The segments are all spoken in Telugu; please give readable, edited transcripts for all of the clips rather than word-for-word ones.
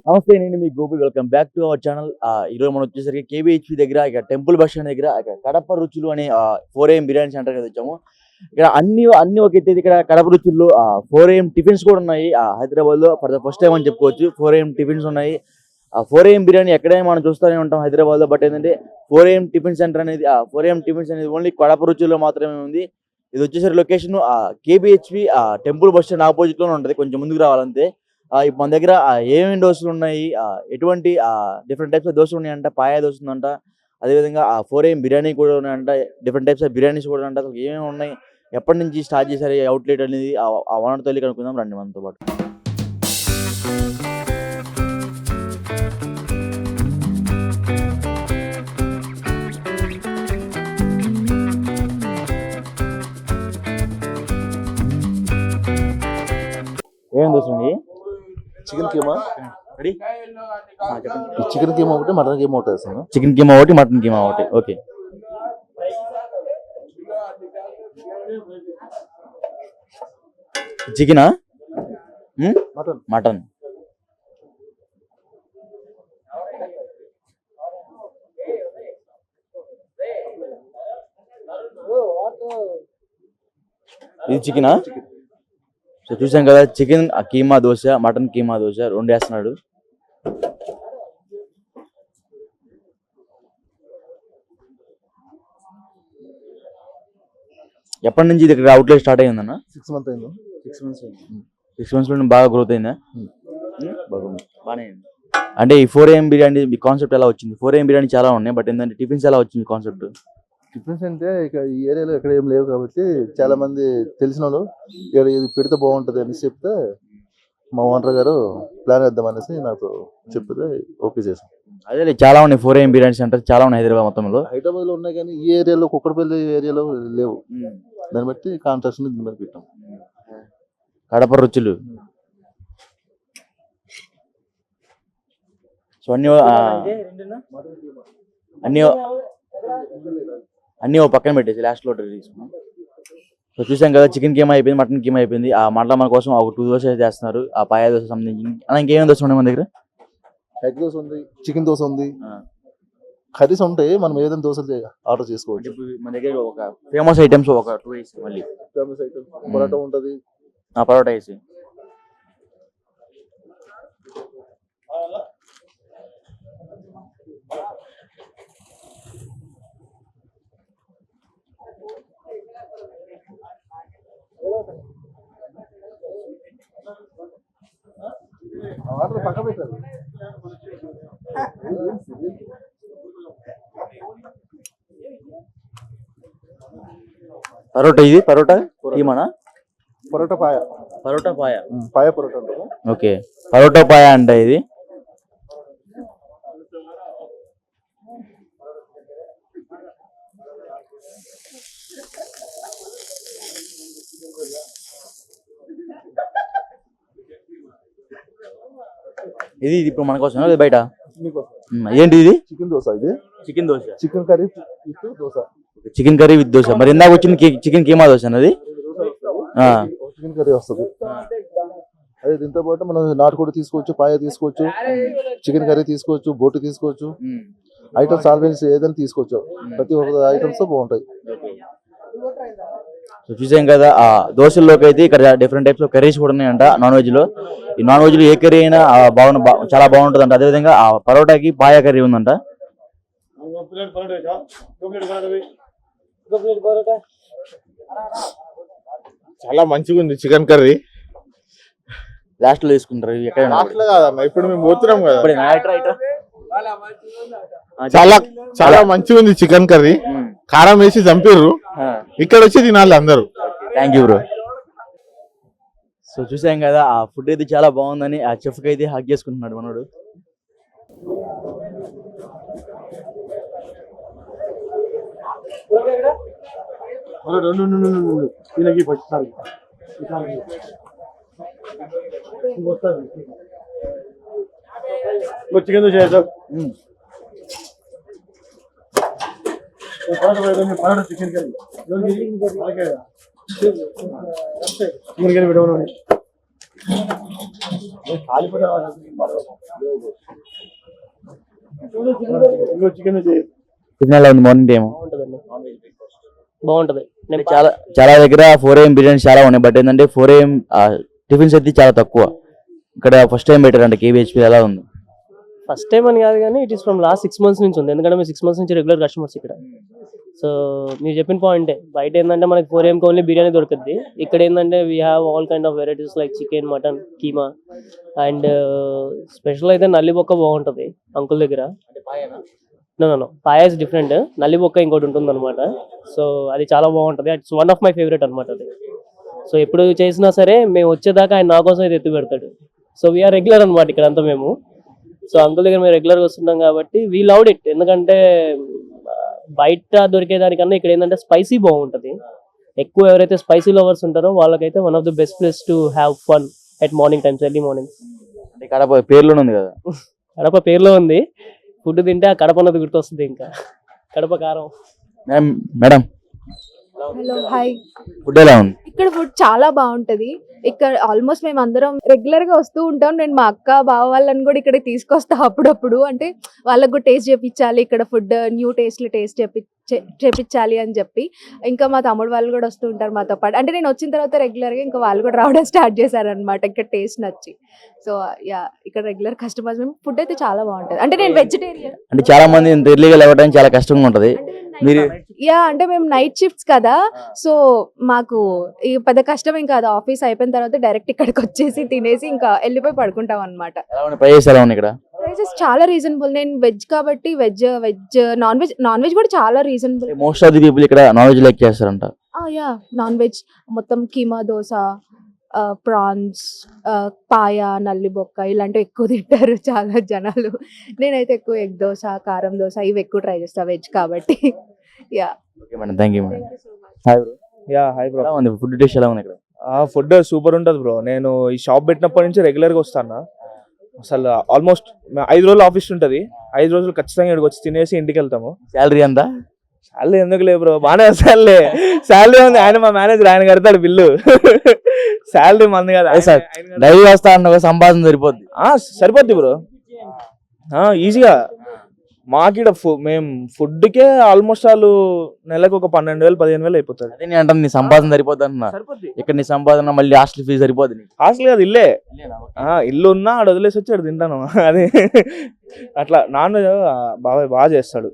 నమస్తే, నేను మీ Gopi. Welcome back to our channel. ఈరోజు మనం వచ్చేసరికి కేబిహెచ్పి దగ్గర ఇక టెంపుల్ బస్ స్టాండ్ దగ్గర కడప రుచులు అనే 4AM బిర్యానీ సెంటర్ కదా వచ్చాము. ఇక్కడ అన్ని ఒక ఎత్తు. ఇక్కడ కడప రుచుల్లో 4AM టిఫిన్స్ కూడా ఉన్నాయి. హైదరాబాద్ లో ఫర్ ద ఫస్ట్ టైం అని చెప్పుకోవచ్చు 4AM టిఫిన్స్ ఉన్నాయి. 4AM బిర్యానీ ఎక్కడైనా మనం చూస్తూనే ఉంటాం హైదరాబాద్ లో. బట్ ఏంటంటే 4AM టిఫిన్ సెంటర్ అనేది 4AM టిఫిన్స్ అనేది ఓన్లీ కడప రుచుల్లో మాత్రమే ఉంది. ఇది వచ్చేసరికి location KBHP temple bus stand opposite లోనే ఉంటుంది, కొంచెం ముందుకు రావాలంతే. ఇప్పుడు మన దగ్గర ఏమేమి దోశలు ఉన్నాయి, ఎటువంటి డిఫరెంట్ టైప్స్ ఆఫ్ దోశలు ఉన్నాయంట. పాయ దోశ ఉందంట, అదేవిధంగా 4AM బిర్యానీ కూడా ఉన్నాయంట. డిఫరెంట్ టైప్స్ ఆఫ్ బిర్యానీస్ కూడా అంట. అసలు ఏమేమి ఉన్నాయి, ఎప్పటి నుంచి స్టార్ట్ చేశారు ఈ అవుట్లెట్ అనేది ఆ ఓనర్ తల్లి కనుక్కుందాం రండి మనతో పాటు. ఏమేమి దోశలు ఉన్నాయి? Chicken keema ready? Chicken keema ఒకటి, మటన్ కీమా ఒకటి వేస్తాను. చికెన్ కీమా ఒకటి, మటన్ కీమా ఒకటి. ఓకే. చికెనా? Mutton mutton. ఇది చికెనా? సో చూసాం కదా, చికెన్ కీమా దోశ, మటన్ కీమా దోశ రెండు వేస్తున్నాడు. ఎప్పటి నుంచి ఇది ఇక్కడ అవుట్లెట్ స్టార్ట్ అయిందన్న? 6 months అయింది. 6 months లో బాగా గ్రోత్ అయిందా? బాగానే అయింది. అంటే ఈ 4AM బిర్యానీ మీ కాన్సెప్ట్ ఎలా వచ్చింది? 4AM బిర్యానీ చాలా ఉన్నాయి, బట్ ఏంటంటే టిఫిన్స్ ఎలా వచ్చింది కాన్సెప్ట్? టిఫిన్స్ అంటే ఇక ఈ ఏరియాలో ఎక్కడ ఏం లేవు కాబట్టి చాలా మంది తెలిసిన వాళ్ళు ఇక్కడ ఇది పెడితే బాగుంటది అని చెప్తే మా ఓనర్ గారు ప్లాన్ వేద్దాం అనేసి నాకు చెప్తే ఓకే చేశాను. అదే చాలా ఉన్నాయి 4AM బిర్యానీ సెంటర్, చాలా ఉన్నాయి హైదరాబాద్ మొత్తంలో. హైదరాబాద్ లో ఉన్నాయి కానీ ఈ ఏరియాలో కుక్కడపల్లి ఏరియాలో లేవు. దాన్ని బట్టి కాంట్రాక్షన్ దీని మీద పెట్టాం. కడప రుచులు. సో అన్నీ ఓ పక్కన పెట్టేసి లాస్ట్ లో తీసుకున్నాం. సో చూసాం కదా, చికెన్ కీమా అయిపోయింది, మటన్ కీమా అయిపోయింది. ఆ మటన్ మన కోసం ఒక 2 దోశ చేస్తున్నారు. ఆ పాయ దోశ సంబంధించి అలా ఇంకేమేమి దోశ ఉన్నాయి మన దగ్గర? ఎగ్ దోశ ఉంది, చికెన్ దోశ ఉంది, కర్రీస్ ఉంటాయి. మనం ఏదైనా దోశలు ఆర్డర్ చేసుకోవచ్చు. మన దగ్గర ఒక ఫేమస్ ఐటమ్స్ ఒక 2 వేసి మళ్ళీ ఫేమస్ ఐటమ్స్ పరోటా ఉంటుంది. పరోటా వేసి ఆర్డర్ పక్క పెట్టారు. పరోటా. ఇది పరోటా కీమానా? పరోటా పాయ. పరోటా పాయ. పాయ పరోటా అంటారు. ఓకే, పరోటా పాయ అంట ఇది. ఇది ఇప్పుడు మన కోసం బయట ఏంటి ఇది? చికెన్ దోశ. ఇది chicken dosa, chicken curry with dosa. Chicken curry with dosa. మరి ఇందాక వచ్చింది చికెన్ కీమా దోశ అన్నది. చికెన్ కర్రీ వస్తుంది. అదే దీంతో పాటు మనం నాటుకోడి తీసుకోవచ్చు, పాయ తీసుకోవచ్చు, చికెన్ కర్రీ తీసుకోవచ్చు, బోటి తీసుకోవచ్చు. ఐటమ్స్ ఆల్వేస్ ఏదైనా తీసుకోవచ్చు. ప్రతి ఒక్క ఐటమ్స్ బాగుంటాయి. సో చూసాం కదా, ఆ దోశల్లోకి అయితే ఇక్కడ డిఫరెంట్ టైప్స్ ఆఫ్ కర్రీస్ కూడా ఉన్నాయంట. నాన్ వెజ్ లో ఈ నాన్ వెజ్ లో ఏ కర్రీ అయినా చాలా బాగుంటుంది అంట. అదేవిధంగా ఆ పరోటాకి పాయ కర్రీ ఉందంట. చాలా మంచిగా ఉంది చికెన్ కర్రీ. లాస్ట్ లో తీసుకుంటారు ఎక్కడ? ఇప్పుడు మేము పోతున్నాం కదా. చాలా చాలా మంచిగా ఉంది చికెన్ కర్రీ. కారం వేసి చంపిర్రు, ఇక్కడ వచ్చి తినాలి అందరూ. Thank you bro. సో చూసాం కదా, ఆ ఫుడ్ అయితే చాలా బాగుందని ఆ చెఫ్ కి అయితే హగ్ చేసుకుంటున్నాడు మనోడు. Chicken dosa chicken curry chicken curry పెట్టమని చికెన్ చేయి. టిఫిన్ ఎలా ఉంది మార్నింగ్ టైం? బాగుంటది. నేను చాలా చాలా దగ్గర 4 AM బిర్యానీ చాలా ఉన్నాయి, బట్ ఏంటంటే 4 AM టిఫిన్స్ అయితే చాలా తక్కువ. ఇక్కడ ఫస్ట్ టైం పెట్టారంట కేబిహెచ్పి. ఎలా ఉంది? ఫస్ట్ టైం అని కాదు కానీ it is from last 6 months నుంచి ఉంది. ఎందుకంటే మేము 6 months నుంచి రెగ్యులర్ కస్టమర్స్ ఇక్కడ. సో మీరు చెప్పిన పాయింటే, బయట ఏంటంటే మనకి 4 AM ఓన్లీ బిర్యానీ దొరుకుద్ది. ఇక్కడ ఏంటంటే we have all kind of varieties like chicken, mutton, keema and special అయితే నల్లి బొక్క బాగుంటుంది అంకుల్ దగ్గర. నో పాయా ఇస్ డిఫరెంట్, నల్లి బొక్క ఇంకోటి ఉంటుంది అనమాట. సో అది చాలా బాగుంటుంది. It's one of my favourite అనమాట అది. సో ఎప్పుడు చేసినా సరే మేము వచ్చేదాకా ఆయన నా కోసం అయితే ఎత్తి పెడతాడు. సో వీఆర్ రెగ్యులర్ అనమాట ఇక్కడ అంతా మేము. సో అంకుల్ దగ్గర మేము రెగ్యులర్గా వస్తున్నాం కాబట్టి వీ లవ్డ్ ఇట్. ఎందుకంటే బయట దొరికేదానికన్నా ఇక్కడ ఏంటంటే స్పైసీ బాగుంటుంది. ఎక్కువ ఎవరైతే స్పైసీ లవర్స్ ఉంటారో వాళ్ళకైతే one of the best place to have fun at morning times, early morning. అంటే కడప పేర్లోనే ఉంది కదా. కడప పేరులో ఉంది, ఫుడ్ తింటే ఆ కడప అన్నది గుర్తొస్తుంది. ఇంకా కడప కారం. Madam hello hi. ఫుడ్ ఎలా ఉంది? ఇక్కడ ఫుడ్ చాలా బాగుంటది. ఇక్కడ ఆల్మోస్ట్ మేము అందరం రెగ్యులర్ గా వస్తూ ఉంటాం. నేను మా అక్క బావ వాళ్ళని కూడా ఇక్కడ తీసుకొస్తా అప్పుడప్పుడు. అంటే వాళ్ళకు కూడా టేస్ట్ చేపించాలి, ఇక్కడ ఫుడ్ న్యూ టేస్ట్లు టేస్ట్ చేపించాలి అని చెప్పి. ఇంకా మా తమ్ముడు వాళ్ళు కూడా వస్తూ ఉంటారు మాతో పాటు. అంటే నేను వచ్చిన తర్వాత రెగ్యులర్ గా ఇంకా వాళ్ళు కూడా రావడం స్టార్ట్ చేశారనమాట ఇక్కడ టేస్ట్ నచ్చి. సో యా, ఇక్కడ రెగ్యులర్ కస్టమర్స్. మేము ఫుడ్ అయితే చాలా బాగుంటది. అంటే నేను వెజిటేరియన్. అంటే చాలా మంది ఇంత ఎర్లీగా లేవడానికి చాలా కష్టంగా ఉంటది. మీరు యా, అంటే మేము నైట్ షిఫ్ట్స్ కదా, సో మాకు ఈ పెద్ద కష్టమేం కాదు. ఆఫీస్ అయిపోయిన తర్వాత డైరెక్ట్ ఇక్కడికి వచ్చేసి తినేసి ఇంకా వెళ్ళిపోయి పడుకుంటాం అనమాట. ఎలా ఉన్నాయి ప్రైజెస్? ఎలా ఉన్నాయి ఇక్కడ? ప్రైసెస్ చాలా రీజనబుల్. నేను వెజ్ కాబట్టి వెజ్ నాన్ వెజ్ కూడా చాలా reasonable. Most of the people ఇక్కడ నాన్ వెజ్ లైక్ చేస్తారంట. యా, నాన్ వెజ్ మొత్తం కీమా దోశ, ప్రాన్స్, పాయ, నల్లి బొక్క ఇలాంటివి ఎక్కువ తింటారు చాలా జనాలు. నేనైతే ఎక్కువ ఎగ్ దోశ, కారం దోశ ఇవి ఎక్కువ ట్రై చేస్తా వెజ్ కాబట్టి. Yeah, okay madam, thank you madam. Hi bro. Yeah hi bro. ఎలా ఉంది ఫుడ్ డిష్? ఎలా ఉంది ఇక్కడ? ఫుడ్ సూపర్ ఉంటుంది బ్రో. నేను ఈ షాప్ పెట్టినప్పటి నుంచి రెగ్యులర్గా వస్తాను. అసలు ఆల్మోస్ట్ 5 రోజులు ఆఫీస్ ఉంటుంది. 5 రోజులు ఖచ్చితంగా ఇక్కడికి వచ్చి తినేసి ఇంటికి వెళ్తాము. శాలరీ ఎంత? శాలరీ ఎందుకు లేదు బ్రో, బాగానే వస్తానులే. శాలరీ ఉంది, ఆయన మా మేనేజర్, ఆయన కడతాడు బిల్లు. శాలరీ మంది కదా సార్, డైలీ వస్తా అన్న సంపాదన సరిపోద్ది. సరిపోద్ది బ్రో ఈజీగా. మాకిడ మేము ఫుడ్కే ఆల్మోస్ట్ వాళ్ళు నెలకు ఒక 12,000 15,000 అయిపోతుంది. అదే నేను అంటాను, నీ సంపాదన సరిపోద్ది అంటున్నా. సరిపోద్ది. ఇక్కడ నీ సంపాదన మళ్ళీ హాస్టల్ ఫీజు సరిపోద్ది నీకు. హాస్టల్ కాదు, ఇల్లే. ఇల్లు ఉన్నా ఆడ వదిలేసి వచ్చి ఆడ తింటాను. అది అట్లా. నాన్ వెజ్ బాగా చేస్తాడు.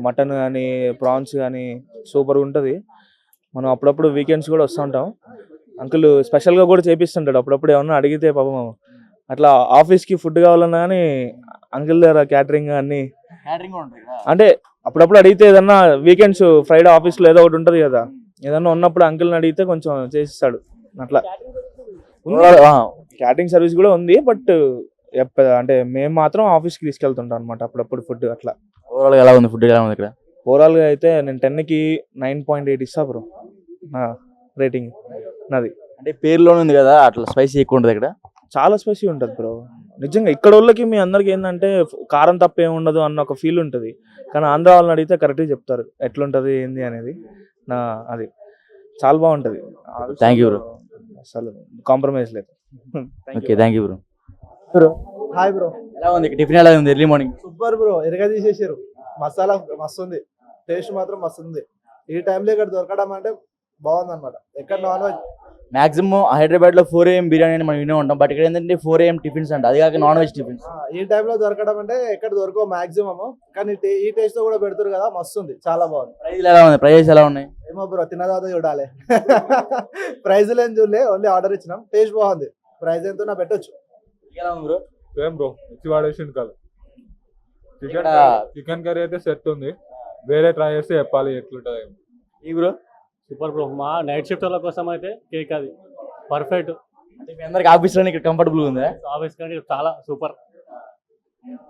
మటన్ కానీ ప్రాన్స్ కానీ సూపర్గా ఉంటుంది. మనం అప్పుడప్పుడు వీకెండ్స్ కూడా వస్తూ ఉంటాం. అంకుల్ స్పెషల్గా కూడా చేపిస్తుంటాడు అప్పుడప్పుడు. ఏమన్నా అడిగితే పాపం అట్లా ఆఫీస్కి ఫుడ్ కావాలన్నా కానీ అంకుల్ దగ్గర క్యాటరింగ్ అన్నీ. అంటే అప్పుడప్పుడు అడిగితే ఏదన్నా వీకెండ్స్ ఫ్రైడే ఆఫీస్లో ఏదో ఒకటి ఉంటుంది కదా, ఏదన్నా ఉన్నప్పుడు అంకుల్ని అడిగితే కొంచెం చేసిస్తాడు. అట్లా క్యాటరింగ్ సర్వీస్ కూడా ఉంది. బట్ అంటే మేము మాత్రం ఆఫీస్కి తీసుకెళ్తుంటాం అనమాట అప్పుడప్పుడు ఫుడ్. అట్లా ఓవరాల్ ఎలా ఉంది ఫుడ్? ఎలా ఉంది ఇక్కడ? ఓవరాల్గా అయితే నేను 10కి 9.8 ఇస్తా బ్రో నా రేటింగ్ నాది. అంటే పేరులోనే ఉంది కదా, అట్లా స్పైసీ ఎక్కువ ఉంటుంది ఇక్కడ. చాలా స్పైసీ ఉంటుంది బ్రో నిజంగా. ఇక్కడ వాళ్ళకి మీ అందరికి ఏంటంటే కారం తప్ప ఏమి ఉండదు అన్న ఒక ఫీల్ ఉంటుంది. కానీ ఆంధ్ర వాళ్ళని అడిగితే కరెక్ట్గా చెప్తారు ఎట్లుంటుంది ఏంది అనేది. అది చాలా బాగుంటుంది. Thank you bro. అసలు కాంప్రమైజ్ లేదు. Okay, thank you bro. Hi bro. ఎలా ఉంది టిఫిన్? ఎలా ఉంది ఎర్లీ మార్నింగ్? సూపర్ బ్రో, ఎరగా తీసేసారు. మసాలా మస్తు ఉంది, టేస్ట్ మాత్రం మస్తు ఉంది. ఈ టైంలో ఇక్కడ దొరకడం అంటే బాగుంది అనమాట. ఎక్కడ నాన్ వెజ్ మాక్సిమం హైదరాబాద్ లో 4 AM బిర్యానీ అని మనం వినే ఉంటాం, బట్ ఇక్కడ ఏంటంటే 4 AM టిఫిన్స్ అంట, అది కాక నాన్ వెజ్ టిఫిన్స్. ఈ టైంలో దొరకడం అంటే ఎక్కడ దొరకవు మాక్సిమం. కానీ ఈ టేస్ట్ తో కూడా పెడతారు కదా, మస్తు ఉంది, చాలా బాగుంది. ప్రైస్ ఎలా ఉంది? ప్రైజెస్ ఎలా ఉన్నాయి? ఏమో బ్రో, తిన్న తర్వాత చూడాలి. ప్రైజ్లు ఏం చూడలే, ఓన్లీ ఆర్డర్ ఇచ్చినాం. టేస్ట్ బాగుంది. ప్రైస్ ఎంతో నా పెట్టొచ్చు. ఎలా ఉంది బ్రో? సేమ్ బ్రో, ఇచ్చి వాడేసిండు కదా. చికెన్ కర్రీ అయితే సెట్ ఉంది. వేరే ట్రై చేస్తే చెప్పాలి ఎట్లుంటుంది. ఈ బ్రో సూపర్ బ్రో. మా నైట్ షిఫ్ట్ వాళ్ళ కోసం అయితే కేక్ అది పర్ఫెక్ట్. అంటే మీ అందరికి ఆఫీస్ లోనే ఇక్కడ కంఫర్టబుల్ ఉందా? ఆఫీస్ కంటే చాలా సూపర్.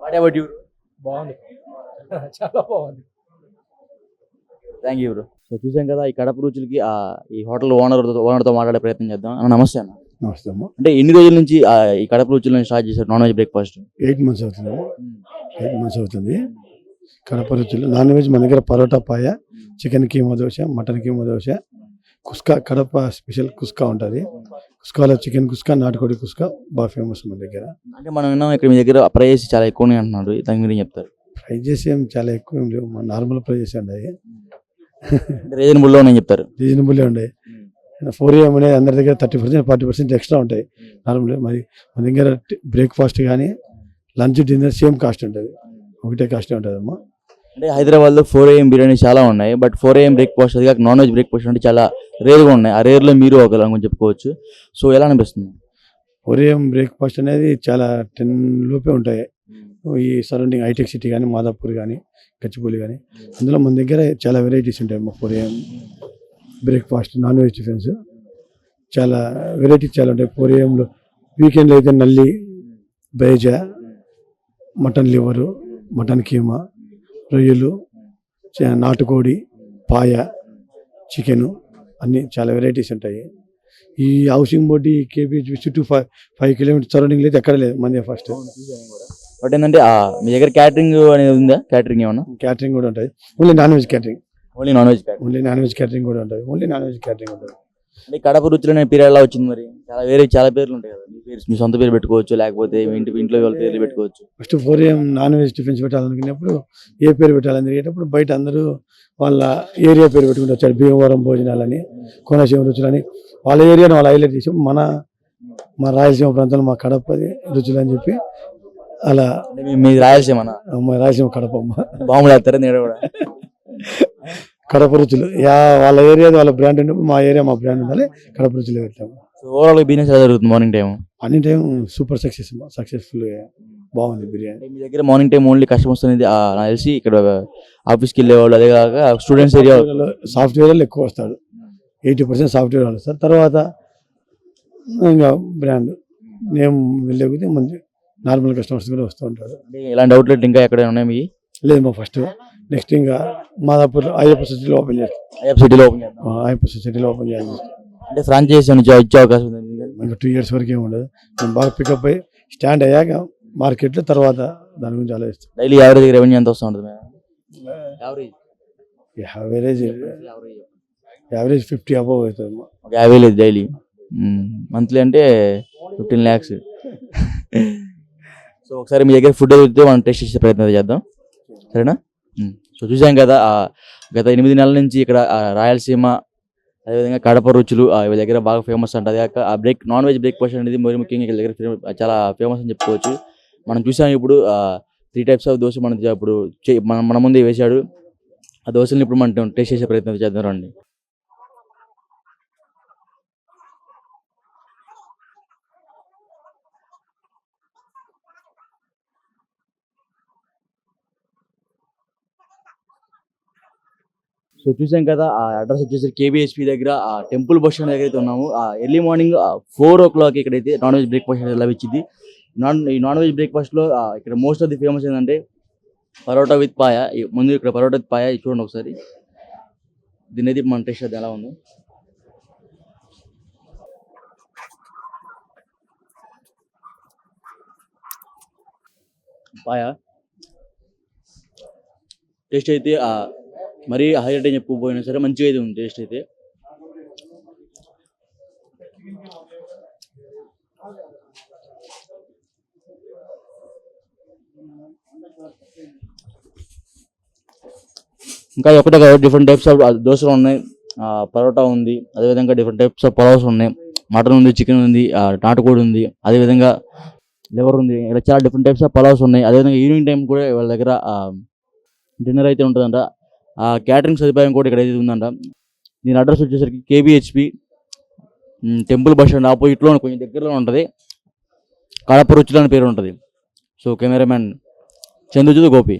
What about you? బాగుంది, చాలా బాగుంది. Thank you bro. సో చూసాం కదా ఈ కడప రుచులకి ఈ హోటల్ ఓనర్తో మాట్లాడే ప్రయత్నం చేద్దాం. అన్న నమస్తే అన్న. నమస్తే అమ్మ. అంటే ఎన్ని రోజుల నుంచి ఈ కడప రుచులను స్టార్ట్ చేశారు నాన్ వెజ్ బ్రేక్ఫాస్ట్? 8 months అవుతుంది. 8 months అవుతుంది. కడప రుచులు నాన్ వెజ్ మన దగ్గర parotta paya, chicken keema dosa, mutton keema dosa, kuska, Kadapa special kuska ఉంటుంది. కుస్కాలో చికెన్ కుస్కా, నాటుకోడి కుస్కా బాగా ఫేమస్ మన దగ్గర. అంటే మనం విన్నాం ఇక్కడ మీ దగ్గర ప్రైస్ చాలా ఎక్కువనే అంటున్నారు, దాని గురించి చెప్తారు. ప్రైజెస్ ఏం చాలా ఎక్కువ ఏం లేవు, నార్మల్ ప్రైజెస్ ఉన్నాయి, రీజనబుల్లో నేను చెప్తారు. రీజనబుల్లే ఉన్నాయి. 4AM అనేది అందరి దగ్గర 30% 40% ఎక్స్ట్రా ఉంటాయి నార్మల్. మరి మన దగ్గర బ్రేక్ఫాస్ట్ కానీ లంచ్ డిన్నర్ సేమ్ కాస్ట్ ఉంటుంది, ఒకటే కాస్ట్ ఉంటుంది అమ్మా. అంటే హైదరాబాద్లో 4AM బిర్యానీ చాలా ఉన్నాయి, బట్ 4AM బ్రేక్ఫాస్ట్ అది కాక నాన్ వెజ్ బ్రేక్ఫాస్ట్ అంటే చాలా రేర్గా ఉన్నాయి. ఆ రేర్లో మీరు ఒకరు అని చెప్పుకోవచ్చు. సో ఎలా అనిపిస్తుంది? 4AM బ్రేక్ఫాస్ట్ అనేది చాలా 10 లోపే ఉంటాయి. ఈ సరౌండింగ్ హైటెక్ సిటీ కానీ, మాదాపూర్ కానీ, గచ్చిబౌలి కానీ, అందులో మన దగ్గర చాలా వెరైటీస్ ఉంటాయి అమ్మా. 4AM breakfast non veg tiffins చాలా వెరైటీస్ చాలా ఉంటాయి 4AMలో. వీకెండ్లో అయితే నల్లి, bheja, mutton liver, mutton keema, రొయ్యలు, నాటుకోడి, పాయ, చికెను అన్నీ చాలా వెరైటీస్ ఉంటాయి. ఈ హౌసింగ్ బోర్డు కేబీహెచ్ చుట్టూ 5 కిలోమీటర్స్ సరౌండింగ్ లేదు, ఎక్కడ లేదు మంది ఫస్ట్. బట్ ఏంటంటే మీ దగ్గర క్యాటరింగ్ అనేది ఉందా? క్యాటరింగ్ ఏమన్నా? క్యాటరింగ్ కూడా ఉంటుంది, only non veg catering. Only non veg catering. Only non veg catering కూడా ఉంటుంది, ఓన్లీ నాన్ వెజ్ క్యాటరింగ్ ఉంటుంది. అంటే కడప రుచులు అనే పేరు ఎలా వచ్చింది మరి? చాలా పేర్లు ఉంటాయి కదా, మీ పేరు మీ సొంత పేరు పెట్టుకోవచ్చు, లేకపోతే మీ ఇంట్లో వాళ్ళ పేర్లు పెట్టుకోవచ్చు. First 4AM non veg tiffins పెట్టాలనుకున్నప్పుడు ఏ పేరు పెట్టాలని తిరిగేటప్పుడు బయట అందరూ వాళ్ళ ఏరియా పేరు పెట్టుకుంటూ వచ్చారు. భీమవరం భోజనాలని, కోనసీమ రుచులని, వాళ్ళ ఏరియాని వాళ్ళు హైలైట్ చేసి మా రాయలసీమ ప్రాంతంలో మా కడపది రుచులు అని చెప్పి అలా. మీ రాయలసీమనా? మా రాయలసీమ కడప అమ్మ, బాంబులు వేస్తారా నేను కూడా? కడప రుచులు వాళ్ళ ఏరియా వాళ్ళ బ్రాండ్ ఉన్నప్పుడు మా ఏరియా మా బ్రాండ్ ఉండాలి, కడప రుచులు పెట్టాము. ఓవరాల్ బిజినెస్ ఎలా జరుగుతుంది మార్నింగ్ టైం? అన్ని టైం సూపర్ సక్సెస్ఫుల్ బాగుంది బిర్యానీ. మీ దగ్గర మార్నింగ్ టైం ఓన్లీ కస్టమర్స్ అనేది నాకు తెలిసి ఇక్కడ ఆఫీస్కి వెళ్ళేవాళ్ళు, అదే కాక స్టూడెంట్స్ ఏరియా సాఫ్ట్వేర్ వాళ్ళు ఎక్కువ వస్తాడు, 80% సాఫ్ట్వేర్ వాళ్ళు వస్తారు. తర్వాత ఇంకా బ్రాండ్ నేమ్ వెళ్ళే కొద్దీ మంచి నార్మల్ కస్టమర్స్ కూడా వస్తూ ఉంటారు. ఇలాంటి అవుట్లెట్ ఇంకా ఎక్కడ ఉన్నాయి మీ? లేదు మా ఫస్ట్ నెక్స్ట్ ఇంకా మాదాపూర్ అయ్యప్ప సిటీలో ఓపెన్ చేస్తాం. అయ్యప్ప సిటీలో ఓపెన్ చేద్దాం. అయ్యప్ప సిటీలో ఓపెన్ చేయాలి. అంటే ఫ్రాంచైజీ ఇచ్చే అవకాశం ఉంది ఇంకా 2 years వరకు ఏమి ఉండదు. మేము బాగా పికప్ అయ్యి స్టాండ్ అయ్యాక మార్కెట్లో తర్వాత దాని గురించి ఆలోచిస్తాం. డైలీ యావరేజ్ రెవెన్యూ ఎంత వస్తూ ఉంటుంది? యావరేజ్ 50 అబవ్ అవుతుంది. 50 లేదు డైలీ, మంత్లీ అంటే 15 lakhs. సో ఒకసారి మీ దగ్గర ఫుడ్ అయితే మనం టేస్ట్ చేసే ప్రయత్నం చేద్దాం, సరేనా? సో చూసాం కదా, గత 8 నెలల నుంచి ఇక్కడ రాయలసీమ అదేవిధంగా కడప రుచులు వీళ్ళ దగ్గర బాగా ఫేమస్ అంట. అదే కాక నాన్ వెజ్ బ్రేక్ఫాస్ట్ అనేది మరి ముఖ్యంగా వీళ్ళ దగ్గర చాలా ఫేమస్ అని చెప్పుకోవచ్చు. మనం చూసాం ఇప్పుడు 3 types ఆఫ్ దోశ మనం ఇప్పుడు మన ముందే వేశాడు. ఆ దోశలను ఇప్పుడు మనం టేస్ట్ చేసే ప్రయత్నం చేద్దాం రండి. సో చూసాం కదా, ఆ అడ్రస్ వచ్చేసి కేబిహెచ్పి దగ్గర టెంపుల్ బస్ స్టాండ్ దగ్గర అయితే ఉన్నాము. ఎర్లీ మార్నింగ్ 4 o'clock ఇక్కడైతే నాన్ వెజ్ బ్రేక్ఫాస్ట్ లభించింది. ఈ నాన్ వెజ్ బ్రేక్ఫాస్ట్లో ఇక్కడ మోస్ట్ ఆఫ్ ది ఫేమస్ ఏంటంటే పరోటా విత్ పాయ. ముందు ఇక్కడ పరోటా విత్ పాయ చూడండి ఒకసారి, దీని అయితే మన టేస్ట్ అది ఎలా ఉందో. పాయ టేస్ట్ అయితే మరీ హైలైట్ అని చెప్పుకోపోయినా సరే మంచిగా అయితే ఉంది టేస్ట్ అయితే. ఇంకా ఒకటే కాదు, డిఫరెంట్ టైప్స్ ఆఫ్ దోశలు ఉన్నాయి, పరోటా ఉంది, అదేవిధంగా డిఫరెంట్ టైప్స్ ఆఫ్ పలావ్స్ ఉన్నాయి, మటన్ ఉంది, చికెన్ ఉంది, నాటుకోడి ఉంది, అదేవిధంగా లివర్ ఉంది. ఇలా చాలా డిఫరెంట్ టైప్స్ ఆఫ్ పలావ్స్ ఉన్నాయి. అదేవిధంగా ఈవినింగ్ టైం కూడా వాళ్ళ దగ్గర డిన్నర్ అయితే ఉంటుందంట. క్యాటరింగ్ సదుపాయం కూడా ఇక్కడ అయితే ఉందంట. దీని అడ్రస్ వచ్చేసరికి కేబిహెచ్పి టెంపుల్ బస్ స్టాండ్ ఆపోజిట్లో కొంచెం దగ్గరలో ఉంటుంది. కడప రుచులు అని పేరు ఉంటుంది. So cameraman Chandrajyothi Gopi.